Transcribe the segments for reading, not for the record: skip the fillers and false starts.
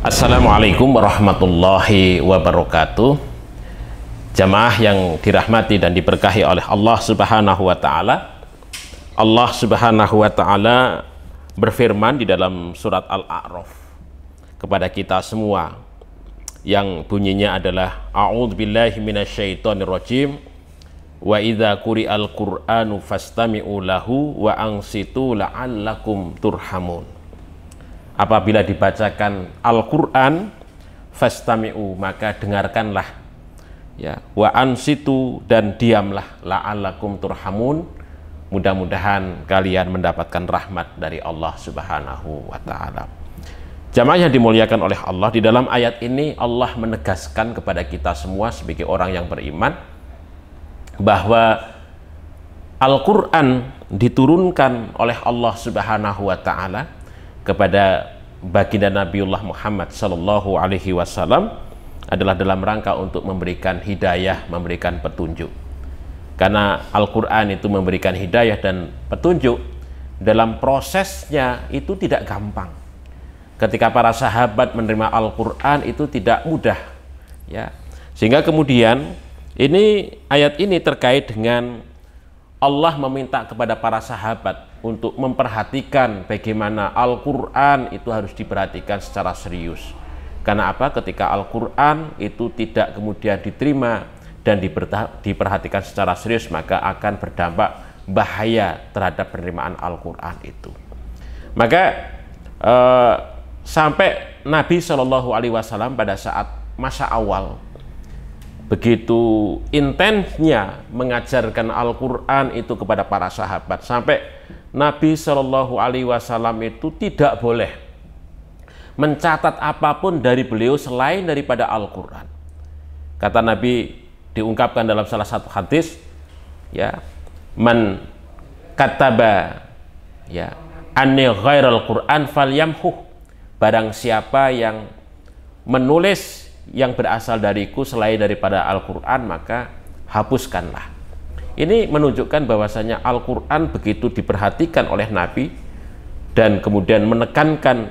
Assalamualaikum warahmatullahi wabarakatuh. Jamaah yang dirahmati dan diberkahi oleh Allah Subhanahu wa taala. Allah Subhanahu wa taala berfirman di dalam surat Al-A'raf kepada kita semua yang bunyinya adalah a'udzubillahi minasyaitonirrajim wa idza quri'al qur'anu fastami'u lahu wa ansitu la'allakum turhamun. Apabila dibacakan Al-Quran, fastami'u, maka dengarkanlah, ya, wa ansitu, dan diamlah, la'allakum turhamun, mudah-mudahan kalian mendapatkan rahmat dari Allah Subhanahu wa ta'ala. Jamaah yang dimuliakan oleh Allah, di dalam ayat ini Allah menegaskan kepada kita semua sebagai orang yang beriman bahwa Al-Quran diturunkan oleh Allah Subhanahu wa ta'ala kepada baginda Nabiullah Muhammad Sallallahu Alaihi Wasallam adalah dalam rangka untuk memberikan hidayah, memberikan petunjuk. Karena Al-Quran itu memberikan hidayah dan petunjuk, dalam prosesnya itu tidak gampang. Ketika para sahabat menerima Al-Quran itu tidak mudah, ya. Sehingga kemudian ayat ini terkait dengan Allah meminta kepada para sahabat untuk memperhatikan bagaimana Al-Quran itu harus diperhatikan secara serius. Karena apa? Ketika Al-Quran itu tidak kemudian diterima dan diperhatikan secara serius, maka akan berdampak bahaya terhadap penerimaan Al-Quran itu. Maka sampai Nabi Shallallahu Alaihi Wasallam pada saat masa awal begitu intensnya mengajarkan Al-Quran itu kepada para sahabat, sampai Nabi Shallallahu Alaihi Wasallam itu tidak boleh mencatat apapun dari beliau selain daripada Al-Quran. Kata Nabi, diungkapkan dalam salah satu hadis, ya, man kataba, ya, anni ghairal Quran falyamhuh, barang siapa yang menulis yang berasal dariku selain daripada Al-Quran, maka hapuskanlah. Ini menunjukkan bahwasanya Al-Quran begitu diperhatikan oleh Nabi dan kemudian menekankan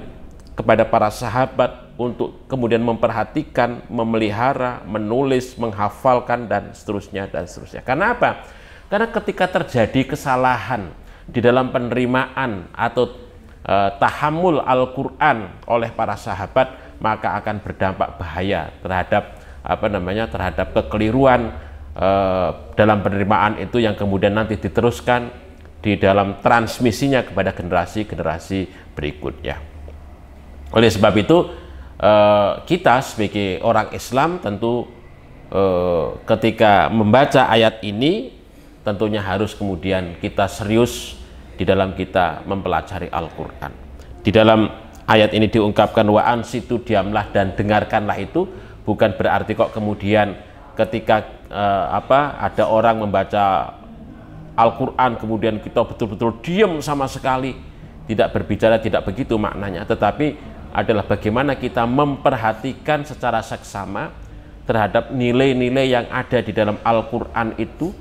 kepada para sahabat untuk kemudian memperhatikan, memelihara, menulis, menghafalkan, dan seterusnya dan seterusnya. Karena apa? Karena ketika terjadi kesalahan di dalam penerimaan atau tahammul Al-Quran oleh para sahabat, maka akan berdampak bahaya terhadap terhadap kekeliruan dalam penerimaan itu yang kemudian nanti diteruskan di dalam transmisinya kepada generasi-generasi berikutnya. Oleh sebab itu kita sebagai orang Islam tentu ketika membaca ayat ini tentunya harus kemudian kita serius di dalam kita mempelajari Al-Quran. Di dalam ayat ini diungkapkan wa ansitu, diamlah dan dengarkanlah, itu bukan berarti kok kemudian ketika ada orang membaca Al-Quran kemudian kita betul-betul diam sama sekali, tidak berbicara, tidak begitu maknanya. Tetapi adalah bagaimana kita memperhatikan secara seksama terhadap nilai-nilai yang ada di dalam Al-Quran itu,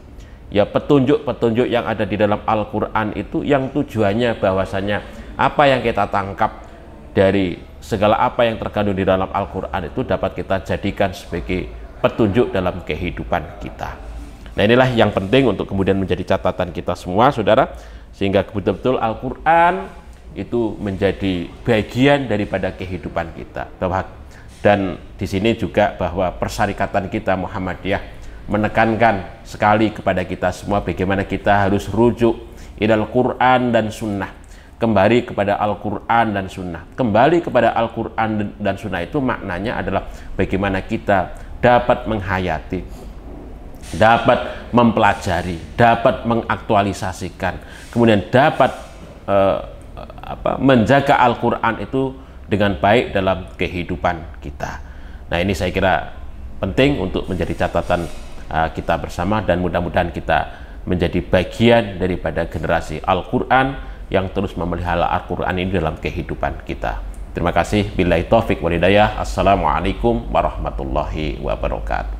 ya, petunjuk-petunjuk yang ada di dalam Al-Quran itu, yang tujuannya bahwasanya apa yang kita tangkap dari segala apa yang terkandung di dalam Al-Quran itu dapat kita jadikan sebagai petunjuk dalam kehidupan kita. Nah, inilah yang penting untuk kemudian menjadi catatan kita semua, saudara, sehingga betul-betul Al-Quran itu menjadi bagian daripada kehidupan kita. Dan di sini juga bahwa persyarikatan kita Muhammadiyah menekankan sekali kepada kita semua bagaimana kita harus rujuk ilal Quran dan Sunnah, kembali kepada Al-Quran dan Sunnah. Kembali kepada Al-Quran dan Sunnah itu maknanya adalah bagaimana kita dapat menghayati, dapat mempelajari, dapat mengaktualisasikan, kemudian dapat menjaga Al-Quran itu dengan baik dalam kehidupan kita. Nah, ini saya kira penting untuk menjadi catatan kita bersama, dan mudah-mudahan kita menjadi bagian daripada generasi Al-Quran yang terus memelihara Al-Quran ini dalam kehidupan kita. Terima kasih. Billahi taufik wal hidayah. Assalamualaikum warahmatullahi wabarakatuh.